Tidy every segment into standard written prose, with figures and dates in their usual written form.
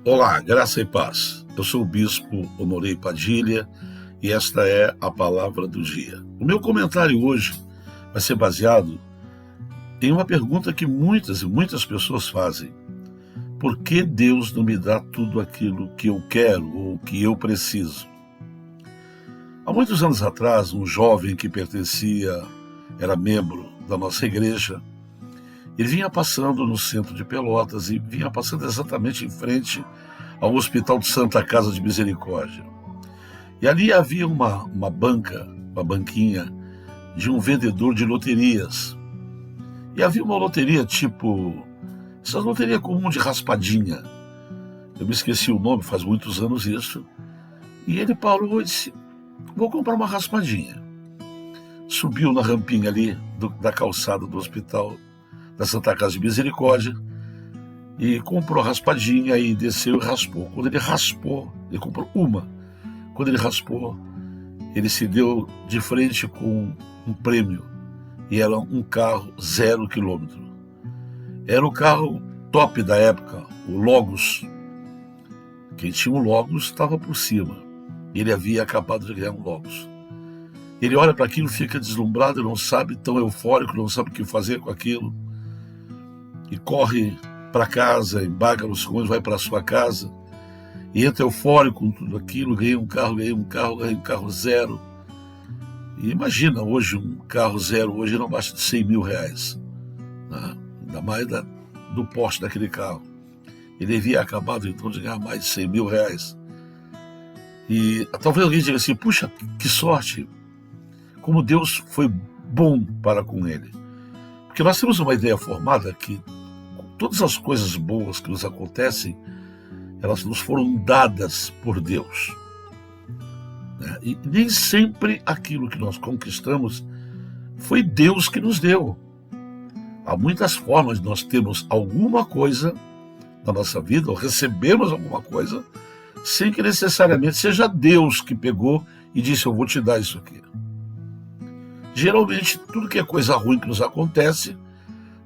Olá, graça e paz. Eu sou o Bispo Honorei Padilha e esta é a palavra do dia. O meu comentário hoje vai ser baseado em uma pergunta que muitas e muitas pessoas fazem. Por que Deus não me dá tudo aquilo que eu quero ou que eu preciso? Há muitos anos atrás, um jovem que era membro da nossa igreja, ele vinha passando no centro de Pelotas e vinha passando exatamente em frente ao Hospital de Santa Casa de Misericórdia. E ali havia uma banquinha de um vendedor de loterias. E havia uma loteria essa loteria comum de raspadinha. Eu me esqueci o nome, faz muitos anos isso. E ele parou e disse, vou comprar uma raspadinha. Subiu na rampinha ali da calçada do Hospital da Santa Casa de Misericórdia e comprou a raspadinha e desceu e raspou. Quando ele raspou, ele comprou uma. Quando ele raspou, ele se deu de frente com um prêmio e era um carro 0 quilômetro. Era o carro top da época, o Logos. Quem tinha um Logos estava por cima. Ele havia acabado de ganhar um Logos. Ele olha para aquilo, fica deslumbrado, não sabe, tão eufórico, não sabe o que fazer com aquilo. E corre para casa, embarca nos sonhos, vai para sua casa, e entra eufórico com tudo aquilo, ganhei um carro 0. E imagina, hoje um carro 0, hoje não baixa de 100 mil reais. Né? Ainda mais do porte daquele carro. Ele havia acabado então de ganhar mais de 100 mil reais. E talvez alguém diga assim, puxa, que sorte, como Deus foi bom para com ele. Porque nós temos uma ideia formada que todas as coisas boas que nos acontecem, elas nos foram dadas por Deus. Né? E nem sempre aquilo que nós conquistamos foi Deus que nos deu. Há muitas formas de nós termos alguma coisa na nossa vida, ou recebermos alguma coisa, sem que necessariamente seja Deus que pegou e disse, eu vou te dar isso aqui. Geralmente, tudo que é coisa ruim que nos acontece,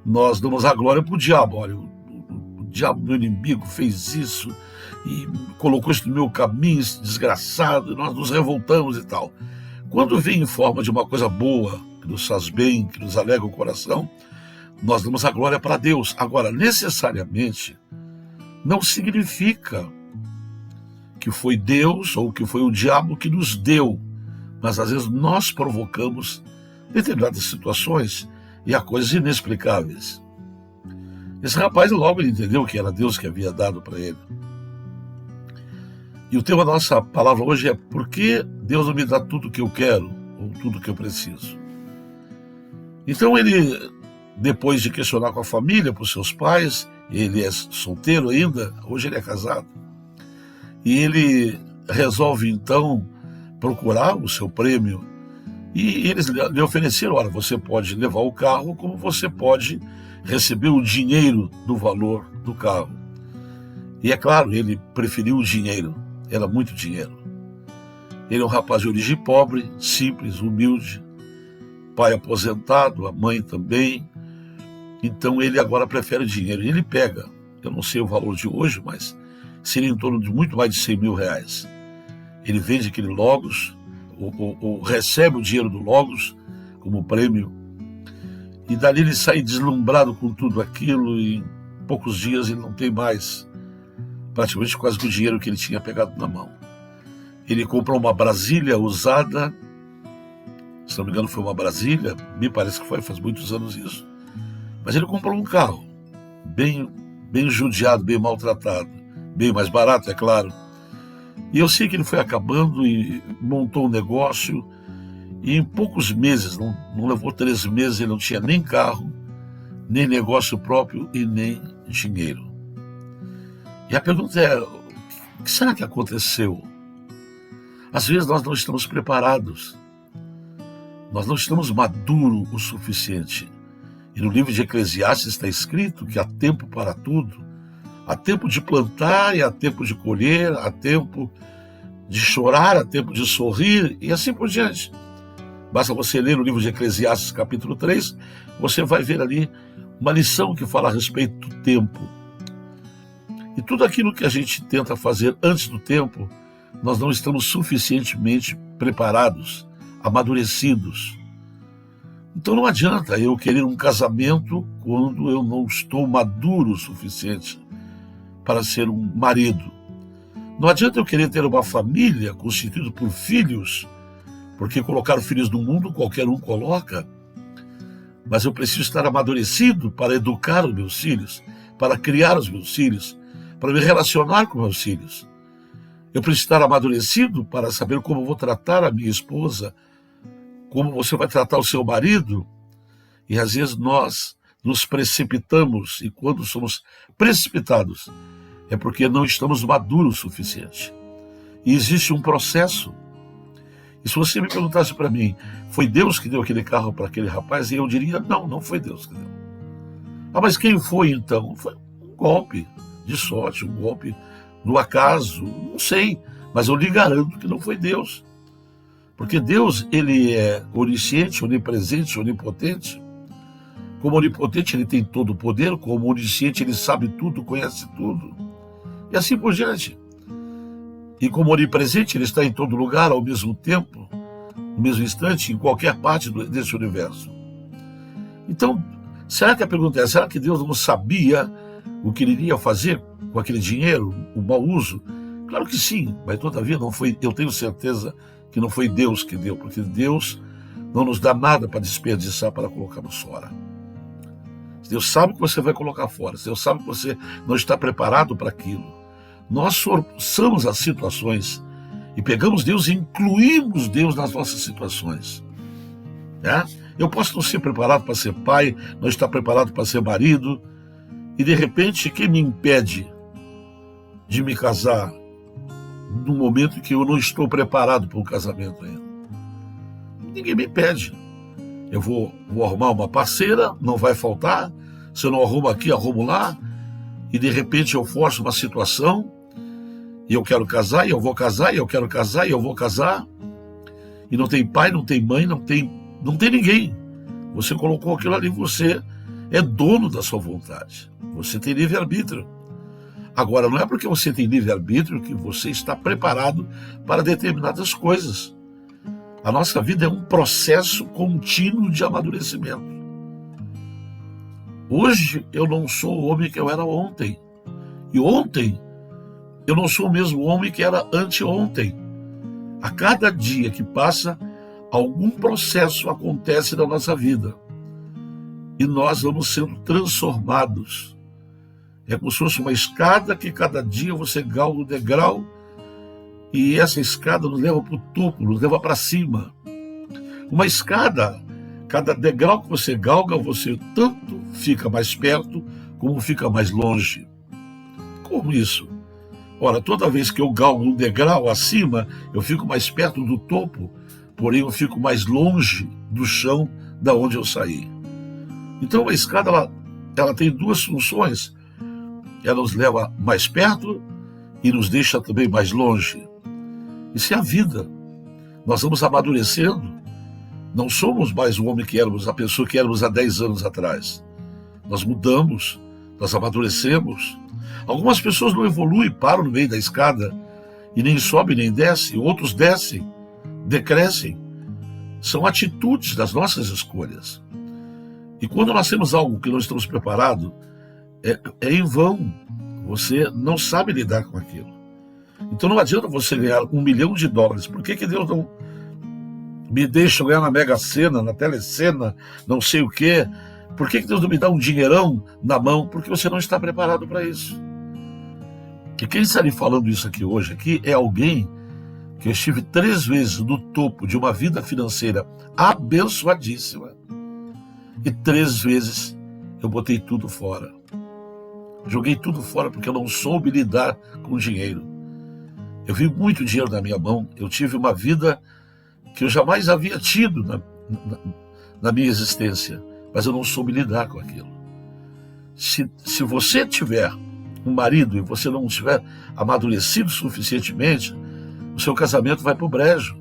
nós damos a glória para o diabo. Olha, o diabo, meu inimigo, fez isso e colocou isso no meu caminho, esse desgraçado, e nós nos revoltamos e tal. Quando vem em forma de uma coisa boa, que nos faz bem, que nos alegra o coração, nós damos a glória para Deus. Agora, necessariamente, não significa que foi Deus ou que foi o diabo que nos deu, mas às vezes nós provocamos determinadas situações e há coisas inexplicáveis. Esse rapaz logo ele entendeu que era Deus que havia dado para ele. E o tema da nossa palavra hoje é por que Deus não me dá tudo o que eu quero ou tudo o que eu preciso? Então ele, depois de questionar com a família, para os seus pais, ele é solteiro ainda, hoje ele é casado, e ele resolve então procurar o seu prêmio. E eles lhe ofereceram, olha, você pode levar o carro, como você pode receber o dinheiro do valor do carro. E é claro, ele preferiu o dinheiro, era muito dinheiro. Ele é um rapaz de origem pobre, simples, humilde, pai aposentado, a mãe também. Então ele agora prefere o dinheiro. E ele pega, eu não sei o valor de hoje, mas seria em torno de muito mais de 100 mil reais. Ele vende aquele Logos, ou recebe o dinheiro do Logos como prêmio, e dali ele sai deslumbrado com tudo aquilo, e em poucos dias ele não tem mais praticamente quase o dinheiro que ele tinha pegado na mão. Ele comprou uma Brasília usada, se não me engano foi uma Brasília, me parece que foi, faz muitos anos isso, mas ele comprou um carro bem judiado, bem maltratado, bem mais barato, é claro. E eu sei que ele foi acabando e montou um negócio, e em poucos meses, não levou 3 meses, ele não tinha nem carro, nem negócio próprio e nem dinheiro. E a pergunta é, o que será que aconteceu? Às vezes nós não estamos preparados, nós não estamos maduros o suficiente. E no livro de Eclesiastes está escrito que há tempo para tudo. Há tempo de plantar e há tempo de colher, há tempo de chorar, há tempo de sorrir e assim por diante. Basta você ler o livro de Eclesiastes capítulo 3, você vai ver ali uma lição que fala a respeito do tempo. E tudo aquilo que a gente tenta fazer antes do tempo, nós não estamos suficientemente preparados, amadurecidos. Então não adianta eu querer um casamento quando eu não estou maduro o suficiente para ser um marido. Não adianta eu querer ter uma família constituída por filhos, porque colocar filhos no mundo qualquer um coloca, mas eu preciso estar amadurecido para educar os meus filhos, para criar os meus filhos, para me relacionar com meus filhos. Eu preciso estar amadurecido para saber como vou tratar a minha esposa, como você vai tratar o seu marido. E às vezes nós nos precipitamos, e quando somos precipitados, é porque não estamos maduros o suficiente. E existe um processo. E se você me perguntasse para mim, foi Deus que deu aquele carro para aquele rapaz? E eu diria, não foi Deus que deu. Ah, mas quem foi então? Foi um golpe de sorte, um golpe do acaso, não sei. Mas eu lhe garanto que não foi Deus. Porque Deus, ele é onisciente, onipresente, onipotente. Como onipotente, ele tem todo o poder. Como onisciente, ele sabe tudo, conhece tudo. E assim por diante. E como onipresente, ele está em todo lugar, ao mesmo tempo, no mesmo instante, em qualquer parte desse universo. Então, será que a pergunta é, será que Deus não sabia o que ele iria fazer com aquele dinheiro, o mau uso? Claro que sim, mas todavia não foi, eu tenho certeza que não foi Deus que deu, porque Deus não nos dá nada para desperdiçar, para colocarmos fora. Deus sabe que você vai colocar fora, Deus sabe que você não está preparado para aquilo. Nós forçamos as situações e pegamos Deus e incluímos Deus nas nossas situações. Eu posso não ser preparado para ser pai, não estar preparado para ser marido, e de repente quem me impede de me casar no momento que eu não estou preparado para um casamento ainda? Ninguém me impede. Eu vou arrumar uma parceira, não vai faltar. Se eu não arrumo aqui, arrumo lá. E de repente eu forço uma situação, e eu quero casar, e eu vou casar, e eu quero casar, e eu vou casar. E não tem pai, não tem mãe, não tem ninguém. Você colocou aquilo ali, você é dono da sua vontade. Você tem livre-arbítrio. Agora, não é porque você tem livre-arbítrio que você está preparado para determinadas coisas. A nossa vida é um processo contínuo de amadurecimento. Hoje eu não sou o homem que eu era ontem. E ontem eu não sou o mesmo homem que era anteontem. A cada dia que passa, algum processo acontece na nossa vida. E nós vamos sendo transformados. É como se fosse uma escada que cada dia você galga um degrau, e essa escada nos leva para o topo, nos leva para cima. Uma escada, cada degrau que você galga, você tanto fica mais perto, como fica mais longe. Como isso? Ora, toda vez que eu galgo um degrau acima, eu fico mais perto do topo, porém eu fico mais longe do chão da onde eu saí. Então a escada, ela tem duas funções. Ela nos leva mais perto e nos deixa também mais longe. Isso é a vida. Nós vamos amadurecendo. Não somos mais o homem que éramos, a pessoa que éramos há 10 anos atrás. Nós mudamos, nós amadurecemos. Algumas pessoas não evoluem, param no meio da escada e nem sobem nem descem. Outros descem, decrescem. São atitudes das nossas escolhas. E quando nós temos algo que não estamos preparados, é em vão. Você não sabe lidar com aquilo. Então não adianta você ganhar $1 milhão. Por que Deus não me deixa ganhar na Mega Sena, na Telecena, não sei o quê? Por que Deus não me dá um dinheirão na mão? Porque você não está preparado para isso. E quem está lhe falando isso hoje é alguém que eu estive 3 vezes no topo de uma vida financeira abençoadíssima. E 3 vezes eu botei tudo fora. Joguei tudo fora porque eu não soube lidar com dinheiro. Eu vi muito dinheiro na minha mão. Eu tive uma vida que eu jamais havia tido na minha existência. Mas eu não soube lidar com aquilo. Se você tiver um marido e você não estiver amadurecido suficientemente, o seu casamento vai para o brejo.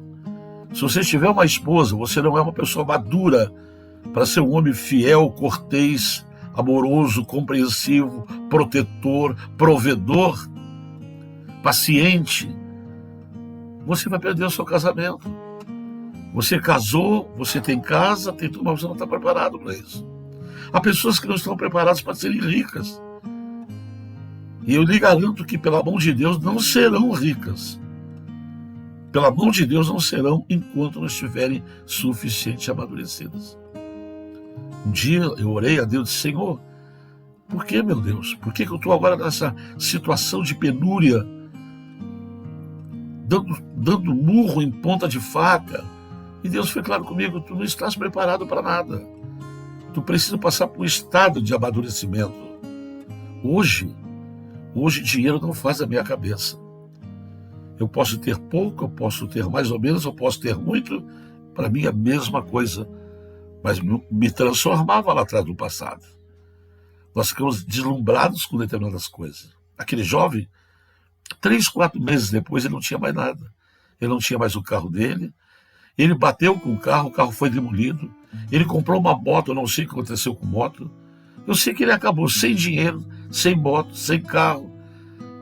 Se você tiver uma esposa, você não é uma pessoa madura para ser um homem fiel, cortês, amoroso, compreensivo, protetor, provedor, paciente, você vai perder o seu casamento. Você casou, você tem casa, tem tudo, mas você não está preparado para isso. Há pessoas que não estão preparadas para serem ricas. E eu lhe garanto que, pela mão de Deus, não serão ricas. Pela mão de Deus não serão enquanto não estiverem suficientemente amadurecidas. Um dia eu orei a Deus e disse: Senhor, por que, meu Deus? Por que eu estou agora nessa situação de penúria, dando murro em ponta de faca? E Deus foi claro comigo: tu não estás preparado para nada. Tu precisa passar por um estado de amadurecimento. Hoje dinheiro não faz a minha cabeça. Eu posso ter pouco, eu posso ter mais ou menos, eu posso ter muito, para mim é a mesma coisa, mas me transformava lá atrás do passado. Nós ficamos deslumbrados com determinadas coisas. Aquele jovem, 3, 4 meses depois, ele não tinha mais nada. Ele não tinha mais o carro dele, ele bateu com o carro foi demolido, ele comprou uma moto, eu não sei o que aconteceu com moto, eu sei que ele acabou sem dinheiro, sem moto, sem carro,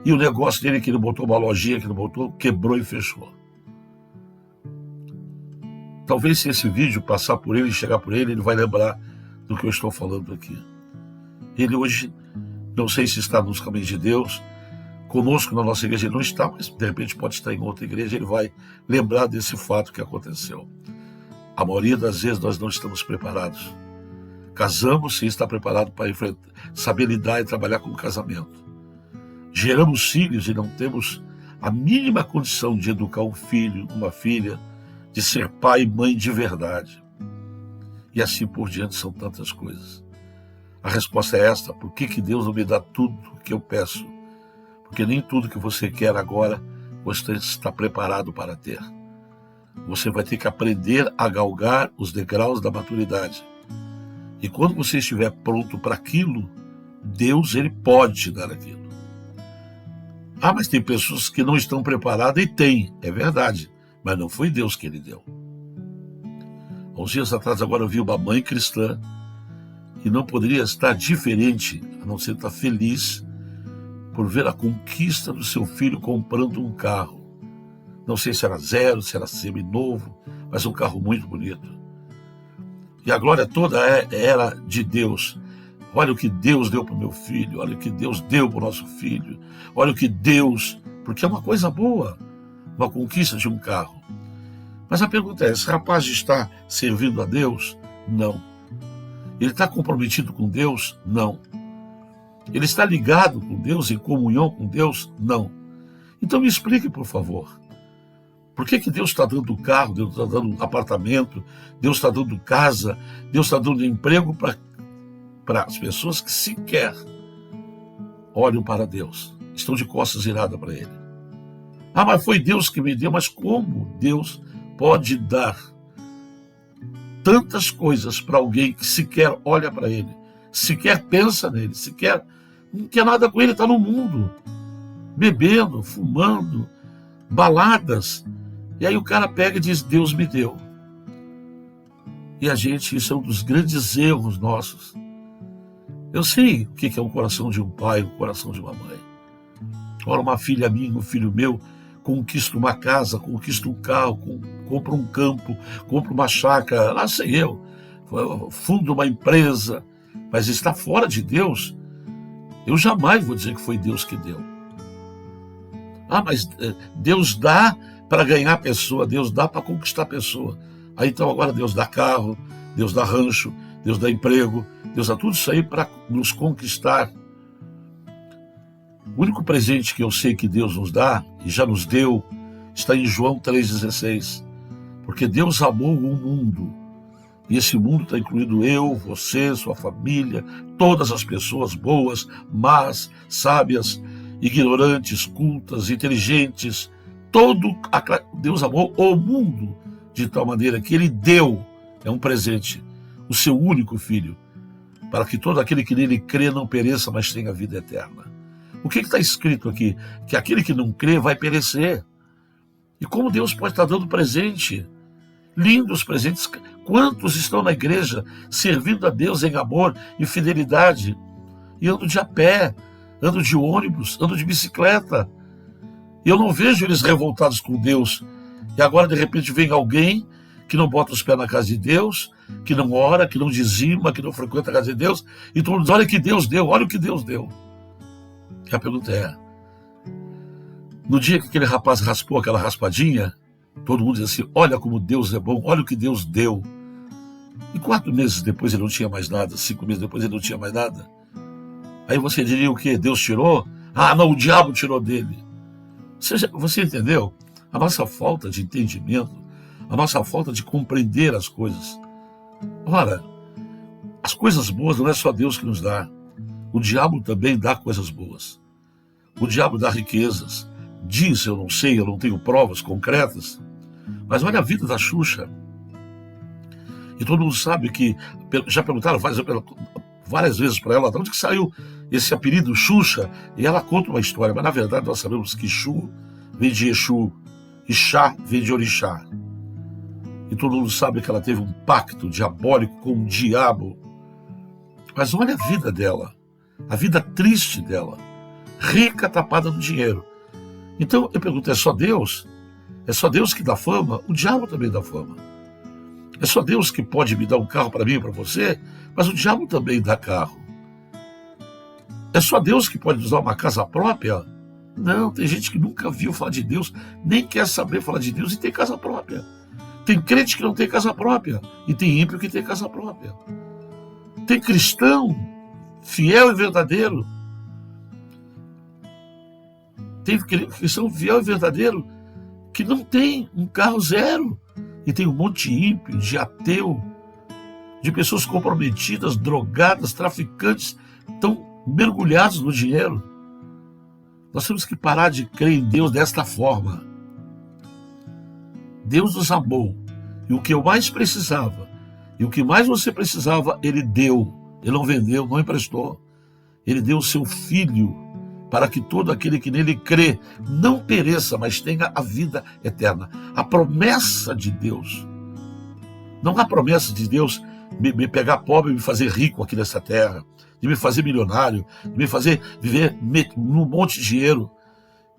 e o negócio dele que ele botou uma lojinha, que ele botou, quebrou e fechou. Talvez se esse vídeo passar por ele e chegar por ele, ele vai lembrar do que eu estou falando aqui. Ele hoje, não sei se está nos caminhos de Deus, conosco na nossa igreja ele não está, mas de repente pode estar em outra igreja, ele vai lembrar desse fato que aconteceu. A maioria das vezes nós não estamos preparados. Casamos sem estar preparado para saber lidar e trabalhar com o casamento. Geramos filhos e não temos a mínima condição de educar um filho, uma filha, de ser pai e mãe de verdade. E assim por diante são tantas coisas. A resposta é esta: por que Deus não me dá tudo o que eu peço? Porque nem tudo que você quer agora você está preparado para ter. Você vai ter que aprender a galgar os degraus da maturidade. E quando você estiver pronto para aquilo, Deus, ele pode te dar aquilo. Ah, mas tem pessoas que não estão preparadas e tem, é verdade, mas não foi Deus que ele deu. Há uns dias atrás agora eu vi uma mãe cristã que não poderia estar diferente, a não ser estar feliz por ver a conquista do seu filho comprando um carro. Não sei se era zero, se era seminovo, mas um carro muito bonito. E a glória toda era de Deus. Olha o que Deus deu para o meu filho, olha o que Deus deu para o nosso filho, olha o que Deus... Porque é uma coisa boa, uma conquista de um carro. Mas a pergunta é, esse rapaz está servindo a Deus? Não. Ele está comprometido com Deus? Não. Ele está ligado com Deus, em comunhão com Deus? Não. Então me explique, por favor. Por que Deus está dando carro, Deus está dando apartamento, Deus está dando casa, Deus está dando emprego para as pessoas que sequer olham para Deus, estão de costas viradas para Ele? Ah, mas foi Deus que me deu. Mas como Deus pode dar tantas coisas para alguém que sequer olha para Ele, sequer pensa nele, sequer não quer nada com Ele, está no mundo, bebendo, fumando, baladas. E aí o cara pega e diz, Deus me deu. E a gente, isso é um dos grandes erros nossos. Eu sei o que é o coração de um pai, o coração de uma mãe. Ora, uma filha minha, um filho meu, conquista uma casa, conquista um carro, compra um campo, compra uma chácara, lá sei eu, funda uma empresa, mas está fora de Deus. Eu jamais vou dizer que foi Deus que deu. Ah, mas Deus dá para ganhar a pessoa, Deus dá para conquistar a pessoa. Aí então agora Deus dá carro, Deus dá rancho, Deus dá emprego, Deus dá tudo isso aí para nos conquistar. O único presente que eu sei que Deus nos dá, e já nos deu, está em João 3,16. Porque Deus amou o mundo, e esse mundo está incluído eu, você, sua família, todas as pessoas boas, más, sábias, ignorantes, cultas, inteligentes. Deus amou o mundo de tal maneira que Ele deu, é um presente, o seu único Filho, para que todo aquele que nele crê não pereça, mas tenha vida eterna. O que está escrito aqui? Que aquele que não crê vai perecer. E como Deus pode estar dando presente? Lindos presentes, Quantos estão na igreja servindo a Deus em amor e fidelidade e andam de a pé, andam de ônibus, andam de bicicleta? E eu não vejo eles revoltados com Deus. E agora, de repente, vem alguém que não bota os pés na casa de Deus, que não ora, que não dizima, que não frequenta a casa de Deus, e todo mundo diz, olha o que Deus deu, olha o que Deus deu. E a pergunta é, no dia que aquele rapaz raspou aquela raspadinha, todo mundo diz assim, olha como Deus é bom, olha o que Deus deu. E 4 meses depois ele não tinha mais nada, 5 meses depois ele não tinha mais nada. Aí você diria o quê? Deus tirou? Ah, não, o diabo tirou dele. Você entendeu? A nossa falta de entendimento, a nossa falta de compreender as coisas. Ora, as coisas boas não é só Deus que nos dá. O diabo também dá coisas boas. O diabo dá riquezas. Diz, eu não sei, eu não tenho provas concretas. Mas olha a vida da Xuxa. E todo mundo sabe que, já perguntaram várias vezes para ela, de onde que saiu esse apelido Xuxa? E ela conta uma história, mas na verdade nós sabemos que Xu vem de Exu, e Xá vem de Orixá. E todo mundo sabe que ela teve um pacto diabólico com o diabo. Mas olha a vida dela, a vida triste dela, rica, tapada no dinheiro. Então eu pergunto, é só Deus? É só Deus que dá fama? O diabo também dá fama. É só Deus que pode me dar um carro para mim e para você? Mas o diabo também dá carro. É só Deus que pode nos dar uma casa própria? Não, tem gente que nunca viu falar de Deus, nem quer saber falar de Deus e tem casa própria. Tem crente que não tem casa própria e tem ímpio que tem casa própria. Tem cristão fiel e verdadeiro. Tem cristão fiel e verdadeiro que não tem um carro zero. E tem um monte de ímpio, de ateu, de pessoas comprometidas, drogadas, traficantes, tão mergulhados no dinheiro. Nós temos que parar de crer em Deus desta forma. Deus nos amou. E o que eu mais precisava, e o que mais você precisava, Ele deu. Ele não vendeu, não emprestou. Ele deu o seu Filho, para que todo aquele que nele crê não pereça, mas tenha a vida eterna. A promessa de Deus. Não há promessa de Deus me pegar pobre e me fazer rico aqui nessa terra, de me fazer milionário, de me fazer viver num monte de dinheiro.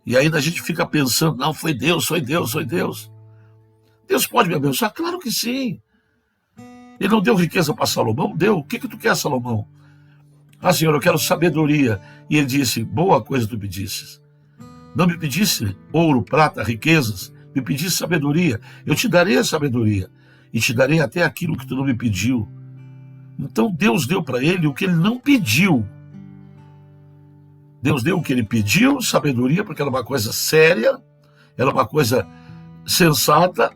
E ainda a gente fica pensando, não, foi Deus, foi Deus, foi Deus. Deus pode me abençoar? Claro que sim. Ele não deu riqueza para Salomão? Deu. O que tu quer, Salomão? Ah, Senhor, eu quero sabedoria. E ele disse, boa coisa tu pedisses. Não me pedisse ouro, prata, riquezas, me pedisse sabedoria. Eu te darei a sabedoria e te darei até aquilo que tu não me pediu. Então Deus deu para ele o que ele não pediu. Deus deu o que ele pediu, sabedoria, porque era uma coisa séria, era uma coisa sensata,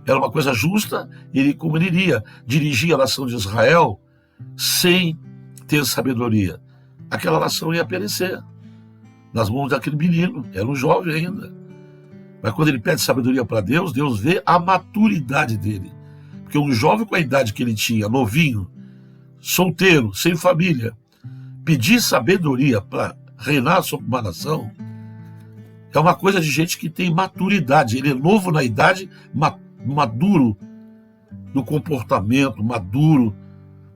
era uma coisa justa. Ele, como ele iria dirigir a nação de Israel sem ter sabedoria, aquela nação ia perecer nas mãos daquele menino, era um jovem ainda. Mas quando ele pede sabedoria para Deus, Deus vê a maturidade dele. Porque um jovem com a idade que ele tinha, novinho, solteiro, sem família, pedir sabedoria para reinar sobre uma nação, é uma coisa de gente que tem maturidade. Ele é novo na idade, maduro no comportamento, maduro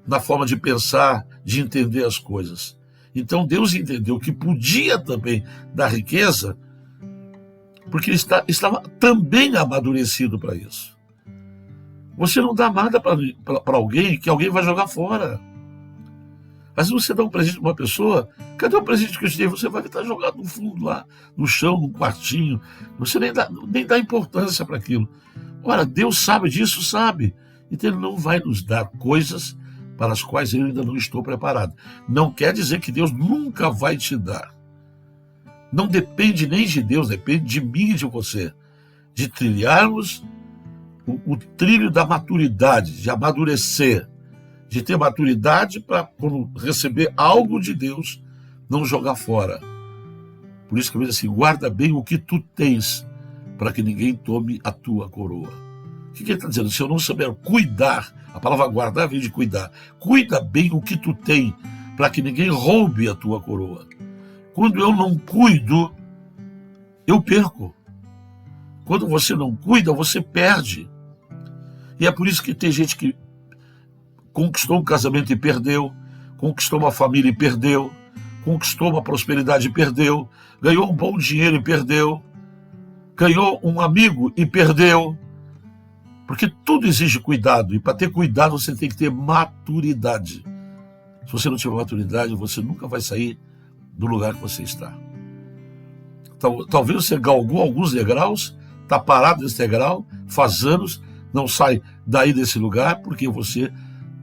na forma de pensar, de entender as coisas. Então Deus entendeu que podia também dar riqueza, porque ele estava também amadurecido para isso. Você não dá nada para alguém que alguém vai jogar fora. Às vezes você dá um presente para uma pessoa, cadê o presente que eu te dei? Você vai estar jogado no fundo lá, no chão, num quartinho. Você nem dá importância para aquilo. Ora, Deus sabe disso, sabe. Então Ele não vai nos dar coisas para as quais eu ainda não estou preparado. Não quer dizer que Deus nunca vai te dar. Não depende nem de Deus, depende de mim e de você. De trilharmos o trilho da maturidade, de amadurecer, de ter maturidade para, quando receber algo de Deus, não jogar fora. Por isso que eu digo assim, guarda bem o que tu tens, para que ninguém tome a tua coroa. O que ele está dizendo? Se eu não souber cuidar, a palavra guardar vem de cuidar. Cuida bem o que tu tem, para que ninguém roube a tua coroa. Quando eu não cuido, eu perco. Quando você não cuida, você perde. E é por isso que tem gente que conquistou um casamento e perdeu, conquistou uma família e perdeu, conquistou uma prosperidade e perdeu, ganhou um bom dinheiro e perdeu, ganhou um amigo e perdeu, porque tudo exige cuidado, e para ter cuidado você tem que ter maturidade. Se você não tiver maturidade, você nunca vai sair do lugar que você está. Talvez você galgou alguns degraus, está parado nesse degrau, faz anos, não sai daí desse lugar, porque você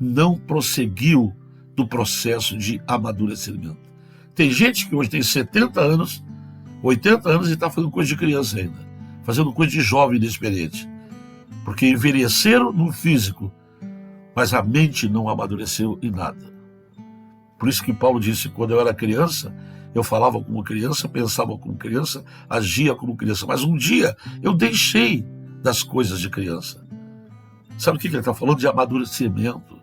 não prosseguiu do processo de amadurecimento. Tem gente que hoje tem 70 anos, 80 anos e está fazendo coisa de criança ainda, fazendo coisa de jovem inexperiente, porque envelheceram no físico, mas a mente não amadureceu em nada. Por isso que Paulo disse, quando eu era criança, eu falava como criança, pensava como criança, agia como criança, mas um dia eu deixei das coisas de criança. Sabe o que ele está falando? De amadurecimento.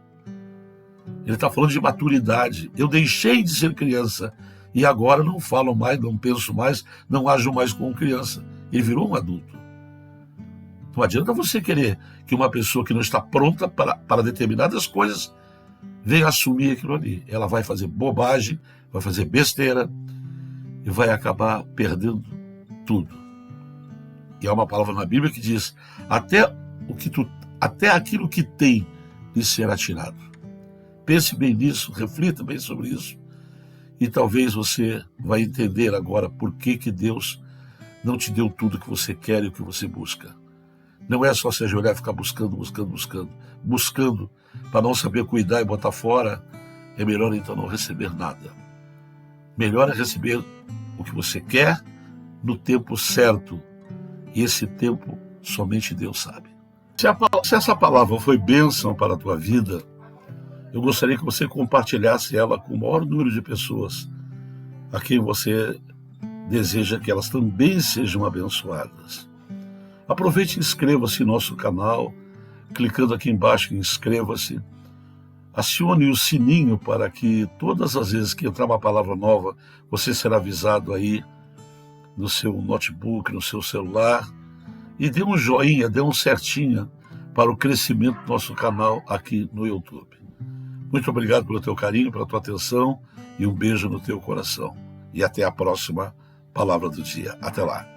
Ele está falando de maturidade. Eu deixei de ser criança e agora não falo mais, não penso mais, não ajo mais como criança. Ele virou um adulto. Não adianta você querer que uma pessoa que não está pronta para determinadas coisas venha assumir aquilo ali. Ela vai fazer bobagem, vai fazer besteira e vai acabar perdendo tudo. E há uma palavra na Bíblia que diz, até aquilo que tem lhe será tirado. Pense bem nisso, reflita bem sobre isso, e talvez você vai entender agora por que Deus não te deu tudo que você quer e o que você busca. Não é só se ajoelhar e ficar buscando para não saber cuidar e botar fora. É melhor então não receber nada. Melhor é receber o que você quer no tempo certo, e esse tempo somente Deus sabe. Se essa palavra foi bênção para a tua vida, eu gostaria que você compartilhasse ela com o maior número de pessoas a quem você deseja que elas também sejam abençoadas. Aproveite e inscreva-se no nosso canal, clicando aqui embaixo em inscreva-se. Acione o sininho para que todas as vezes que entrar uma palavra nova, você será avisado aí no seu notebook, no seu celular. E dê um joinha, dê um certinho para o crescimento do nosso canal aqui no YouTube. Muito obrigado pelo teu carinho, pela tua atenção e um beijo no teu coração. E até a próxima Palavra do Dia. Até lá.